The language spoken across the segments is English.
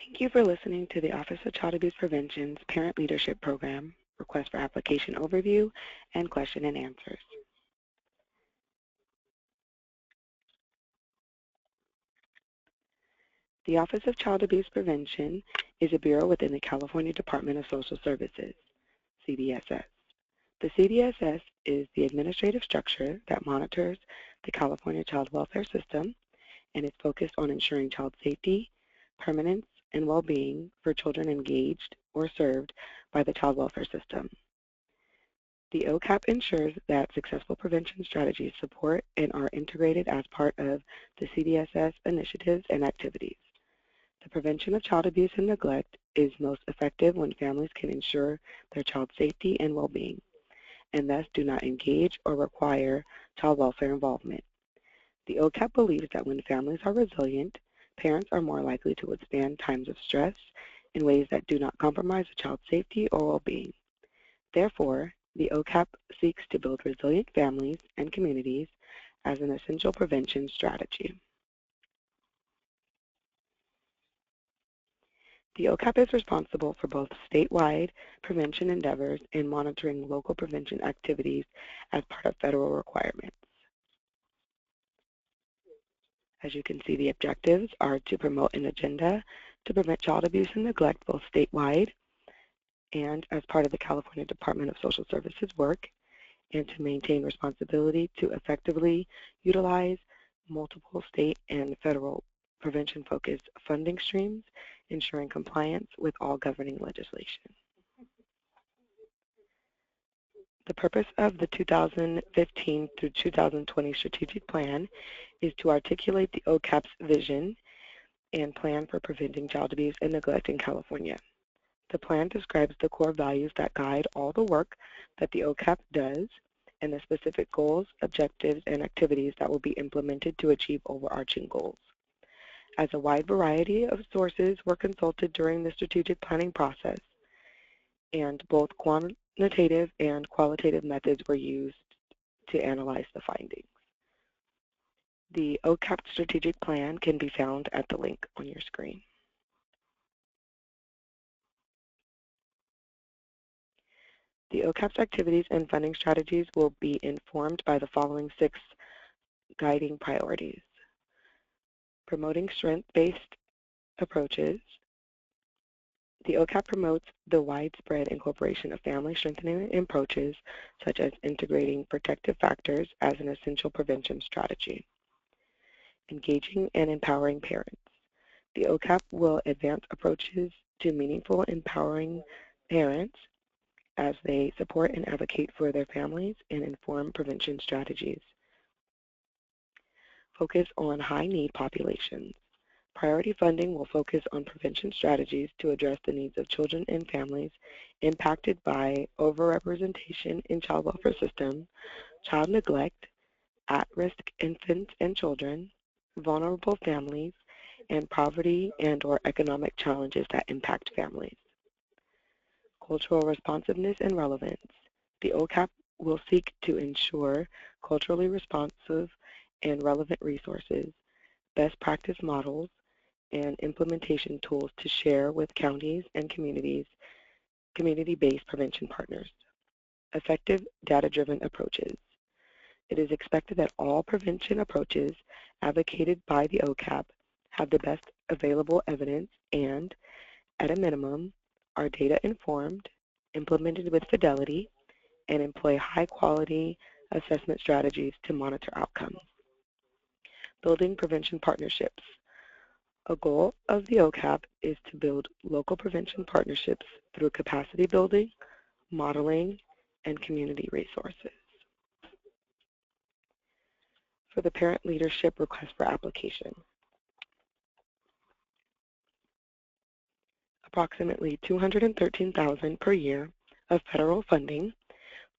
Thank you for listening to the Office of Child Abuse Prevention's Parent Leadership Program, Request for Application Overview, and Question and Answers. The Office of Child Abuse Prevention is a bureau within the California Department of Social Services, CDSS. The CDSS is the administrative structure that monitors the California child welfare system and is focused on ensuring child safety, permanence, and well-being for children engaged or served by the child welfare system. The OCAP ensures that successful prevention strategies support and are integrated as part of the CDSS initiatives and activities. The prevention of child abuse and neglect is most effective when families can ensure their child's safety and well-being, and thus do not engage or require child welfare involvement. The OCAP believes that when families are resilient, parents are more likely to withstand times of stress in ways that do not compromise a child's safety or well-being. Therefore, the OCAP seeks to build resilient families and communities as an essential prevention strategy. The OCAP is responsible for both statewide prevention endeavors and monitoring local prevention activities as part of federal requirements. As you can see, the objectives are to promote an agenda to prevent child abuse and neglect both statewide and as part of the California Department of Social Services work, and to maintain responsibility to effectively utilize multiple state and federal prevention-focused funding streams, ensuring compliance with all governing legislation. The purpose of the 2015 through 2020 strategic plan is to articulate the OCAP's vision and plan for preventing child abuse and neglect in California. The plan describes the core values that guide all the work that the OCAP does and the specific goals, objectives, and activities that will be implemented to achieve overarching goals. As a wide variety of sources were consulted during the strategic planning process, and both quantitative and qualitative methods were used to analyze the findings. The OCAP strategic plan can be found at the link on your screen. The OCAP's activities and funding strategies will be informed by the following 6 guiding priorities: promoting strength-based approaches. The OCAP promotes the widespread incorporation of family strengthening approaches, such as integrating protective factors as an essential prevention strategy. Engaging and empowering parents. The OCAP will advance approaches to meaningful empowering parents as they support and advocate for their families and inform prevention strategies. Focus on high-need populations. Priority funding will focus on prevention strategies to address the needs of children and families impacted by overrepresentation in child welfare system, child neglect, at-risk infants and children, vulnerable families, and poverty and/or economic challenges that impact families. Cultural responsiveness and relevance. The OCAP will seek to ensure culturally responsive and relevant resources, best practice models, and implementation tools to share with counties and community-based prevention partners. Effective data-driven approaches. It is expected that all prevention approaches advocated by the OCAP have the best available evidence and, at a minimum, are data-informed, implemented with fidelity, and employ high-quality assessment strategies to monitor outcomes. Building prevention partnerships. A goal of the OCAP is to build local prevention partnerships through capacity building, modeling, and community resources. For the Parent Leadership Request for Application. Approximately $213,000 per year of federal funding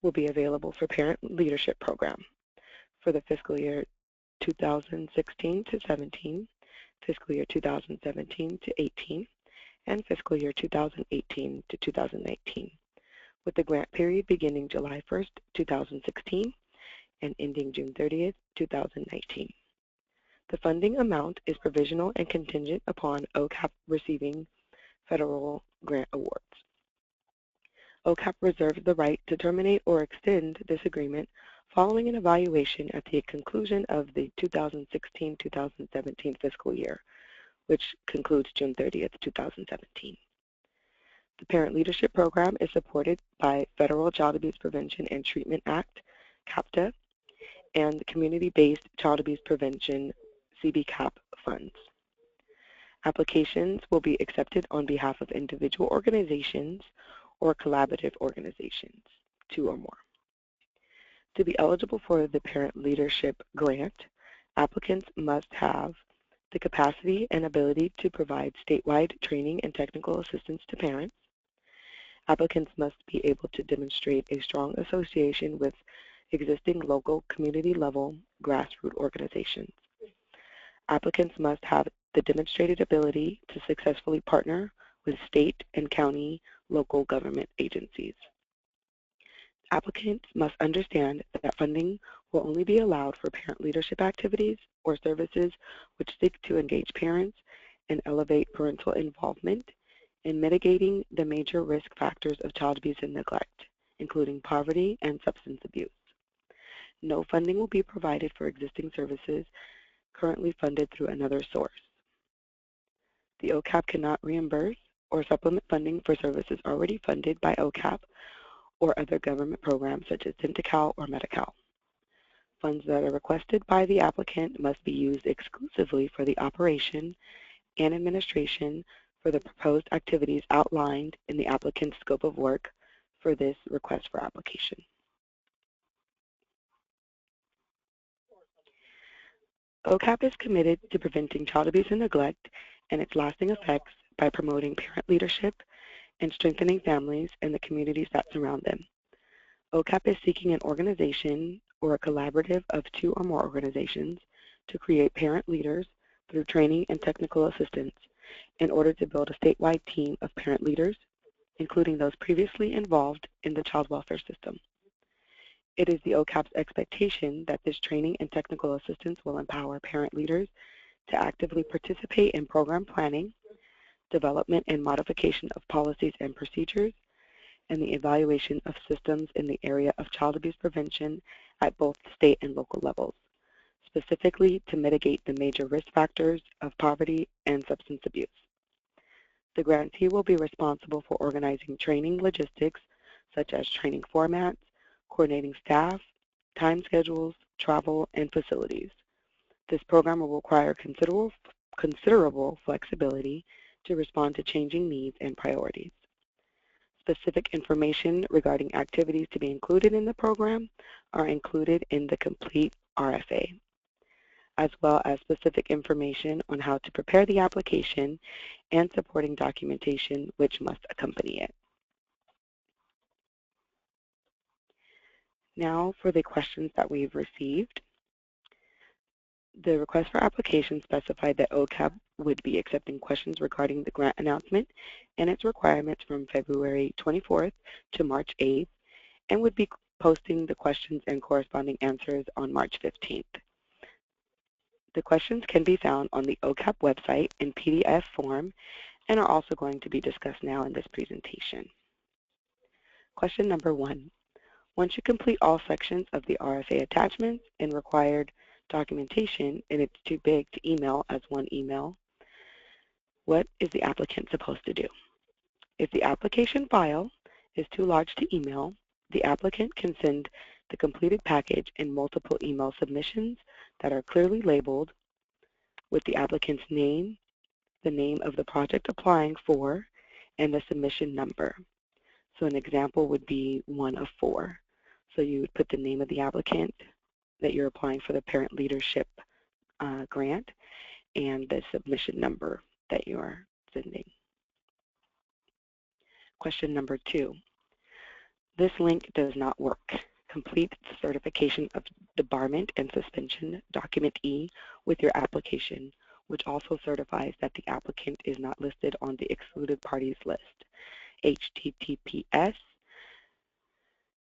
will be available for Parent Leadership Program for the fiscal year 2016 to 17, fiscal year 2017 to 18, and fiscal year 2018 to 2019, with the grant period beginning July 1st, 2016 and ending June 30th, 2019. The funding amount is provisional and contingent upon OCAP receiving federal grant awards. OCAP reserves the right to terminate or extend this agreement following an evaluation at the conclusion of the 2016-2017 fiscal year, which concludes June 30th, 2017. The Parent Leadership Program is supported by Federal Child Abuse Prevention and Treatment Act, CAPTA, and the Community-Based Child Abuse Prevention, CBCAP funds. Applications will be accepted on behalf of individual organizations or collaborative organizations, 2 or more. To be eligible for the Parent Leadership Grant, applicants must have the capacity and ability to provide statewide training and technical assistance to parents. Applicants must be able to demonstrate a strong association with existing local community-level grassroots organizations. Applicants must have the demonstrated ability to successfully partner with state and county local government agencies. Applicants must understand that funding will only be allowed for parent leadership activities or services which seek to engage parents and elevate parental involvement in mitigating the major risk factors of child abuse and neglect, including poverty and substance abuse. No funding will be provided for existing services currently funded through another source. The OCAP cannot reimburse or supplement funding for services already funded by OCAP or other government programs such as Dent-A-Cal or Medi-Cal. Funds that are requested by the applicant must be used exclusively for the operation and administration for the proposed activities outlined in the applicant's scope of work for this request for application. OCAP is committed to preventing child abuse and neglect and its lasting effects by promoting parent leadership and strengthening families and the communities that surround them. OCAP is seeking an organization or a collaborative of 2 or more organizations to create parent leaders through training and technical assistance in order to build a statewide team of parent leaders, including those previously involved in the child welfare system. It is the OCAP's expectation that this training and technical assistance will empower parent leaders to actively participate in program planning, development and modification of policies and procedures, and the evaluation of systems in the area of child abuse prevention at both state and local levels, specifically to mitigate the major risk factors of poverty and substance abuse. The grantee will be responsible for organizing training logistics, such as training formats, coordinating staff, time schedules, travel, and facilities. This program will require considerable flexibility to respond to changing needs and priorities. Specific information regarding activities to be included in the program are included in the complete RFA, as well as specific information on how to prepare the application and supporting documentation which must accompany it. Now for the questions that we've received. The request for application specified that OCAP would be accepting questions regarding the grant announcement and its requirements from February 24th to March 8th, and would be posting the questions and corresponding answers on March 15th. The questions can be found on the OCAP website in PDF form and are also going to be discussed now in this presentation. Question number 1. Once you complete all sections of the RFA attachments and required documentation, and it's too big to email as one email, what is the applicant supposed to do? If the application file is too large to email, the applicant can send the completed package in multiple email submissions that are clearly labeled with the applicant's name, the name of the project applying for, and the submission number. So an example would be 1 of 4. So you would put the name of the applicant that you're applying for the Parent Leadership Grant and the submission number that you are sending. Question number 2. This link does not work. Complete the certification of debarment and suspension, document E, with your application, which also certifies that the applicant is not listed on the excluded parties list. https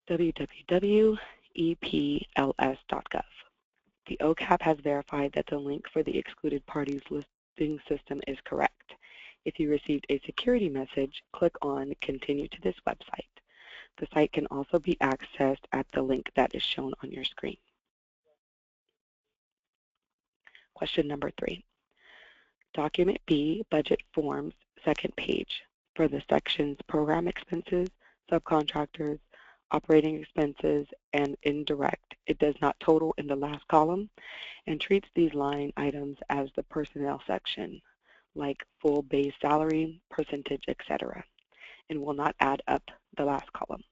www.epls.gov. The OCAP has verified that the link for the excluded parties listing system is correct. If you received a security message, click on Continue to this website. The site can also be accessed at the link that is shown on your screen. Question number 3. Document B, Budget Forms, second page. For the sections Program Expenses, Subcontractors, Operating Expenses, and Indirect, it does not total in the last column and treats these line items as the personnel section, like full base salary, percentage, etc., and will not add up the last column.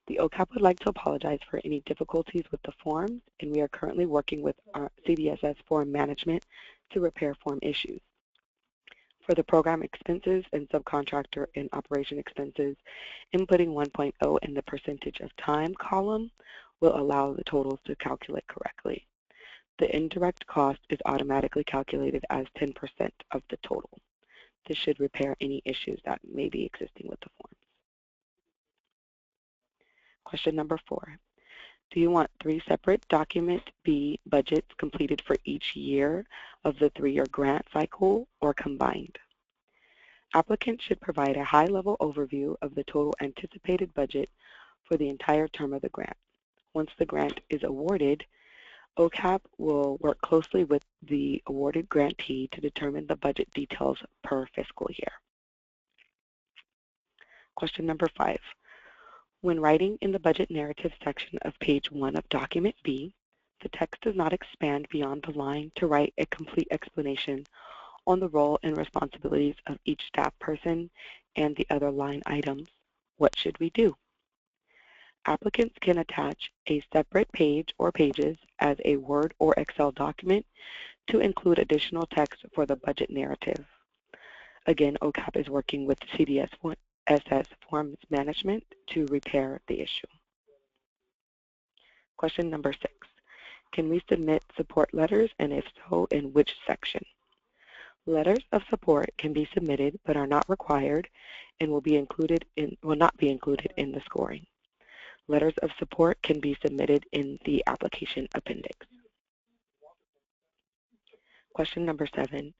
The OCAP would like to apologize for any difficulties with the forms, and we are currently working with our CDSS form management to repair form issues. For the program expenses and subcontractor and operation expenses, inputting 1.0 in the percentage of time column will allow the totals to calculate correctly. The indirect cost is automatically calculated as 10% of the total. This should repair any issues that may be existing with the forms. Question number 4. Do you want 3 separate Document B budgets completed for each year of the 3-year grant cycle or combined? Applicants should provide a high-level overview of the total anticipated budget for the entire term of the grant. Once the grant is awarded, OCAP will work closely with the awarded grantee to determine the budget details per fiscal year. Question number 5. When writing in the budget narrative section of page 1 of Document B, the text does not expand beyond the line to write a complete explanation on the role and responsibilities of each staff person and the other line items. What should we do? Applicants can attach a separate page or pages as a Word or Excel document to include additional text for the budget narrative. Again, OCAP is working with CDSS Forms Management to repair the issue. Question number 6. Can we submit support letters, and if so, in which section? Letters of support can be submitted but are not required and will not be included in the scoring. Letters of support can be submitted in the application appendix. Question number 7.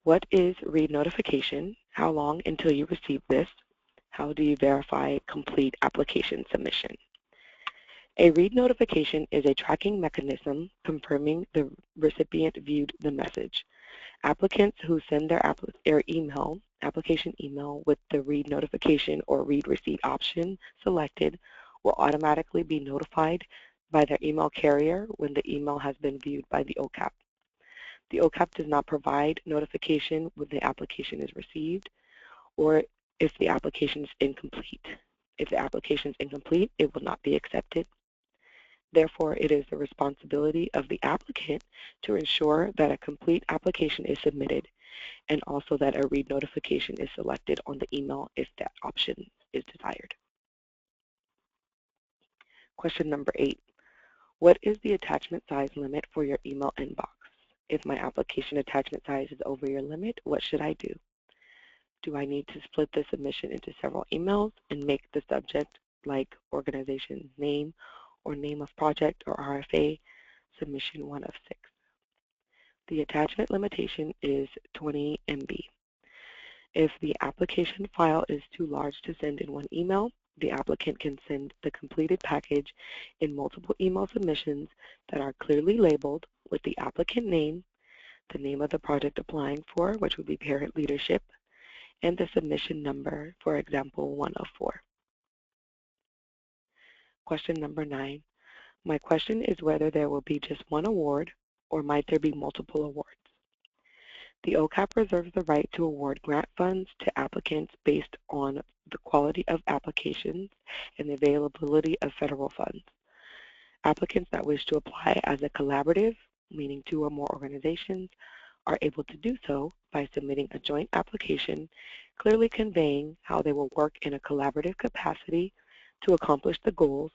What is read notification? How long until you receive this? How do you verify complete application submission? A read notification is a tracking mechanism confirming the recipient viewed the message. Applicants who send their application email with the read notification or read receipt option selected will automatically be notified by their email carrier when the email has been viewed by the OCAP. The OCAP does not provide notification when the application is received or if the application is incomplete. If the application is incomplete, it will not be accepted. Therefore, it is the responsibility of the applicant to ensure that a complete application is submitted and also that a read notification is selected on the email if that option is desired. Question number 8. What is the attachment size limit for your email inbox? If my application attachment size is over your limit, what should I do? Do I need to split the submission into several emails and make the subject like organization name or name of project or RFA submission 1 of 6? The attachment limitation is 20 MB. If the application file is too large to send in one email, the applicant can send the completed package in multiple email submissions that are clearly labeled with the applicant name, the name of the project applying for, which would be Parent Leadership, and the submission number, for example, 104. Question number 9. My question is whether there will be just one award or might there be multiple awards? The OCAP reserves the right to award grant funds to applicants based on the quality of applications and the availability of federal funds. Applicants that wish to apply as a collaborative, meaning 2 or more organizations, are able to do so by submitting a joint application clearly conveying how they will work in a collaborative capacity to accomplish the goals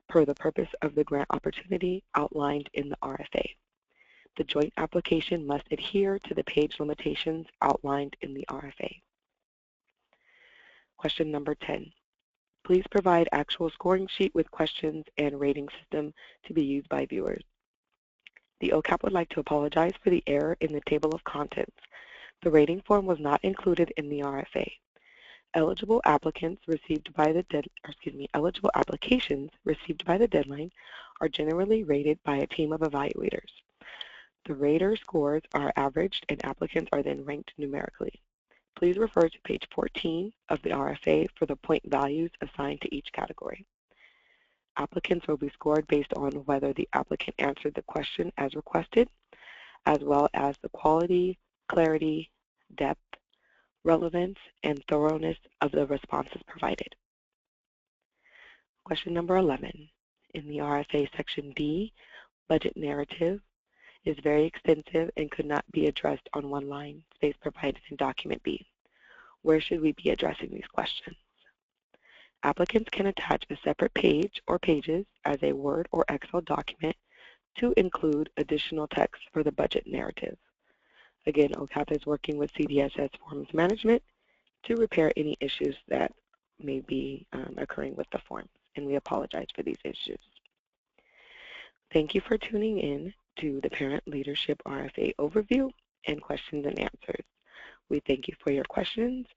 per the purpose of the grant opportunity outlined in the RFA. The joint application must adhere to the page limitations outlined in the RFA. Question number 10. Please provide actual scoring sheet with questions and rating system to be used by viewers. The OCAP would like to apologize for the error in the table of contents. The rating form was not included in the RFA. Eligible applications received by the deadline are generally rated by a team of evaluators. The rater scores are averaged and applicants are then ranked numerically. Please refer to page 14 of the RFA for the point values assigned to each category. Applicants will be scored based on whether the applicant answered the question as requested, as well as the quality, clarity, depth, relevance, and thoroughness of the responses provided. Question number 11. In the RFA Section D, budget narrative is very extensive and could not be addressed on one line, space provided in document B. Where should we be addressing these questions? Applicants can attach a separate page or pages as a Word or Excel document to include additional text for the budget narrative. Again, OCAP is working with CDSS Forms Management to repair any issues that may be occurring with the forms, and we apologize for these issues. Thank you for tuning in to the Parent Leadership RFA overview and questions and answers. We thank you for your questions,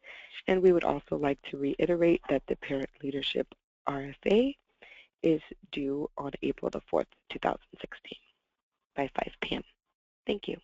and we would also like to reiterate that the Parent Leadership RFA is due on April the 4th, 2016 by 5 p.m. Thank you.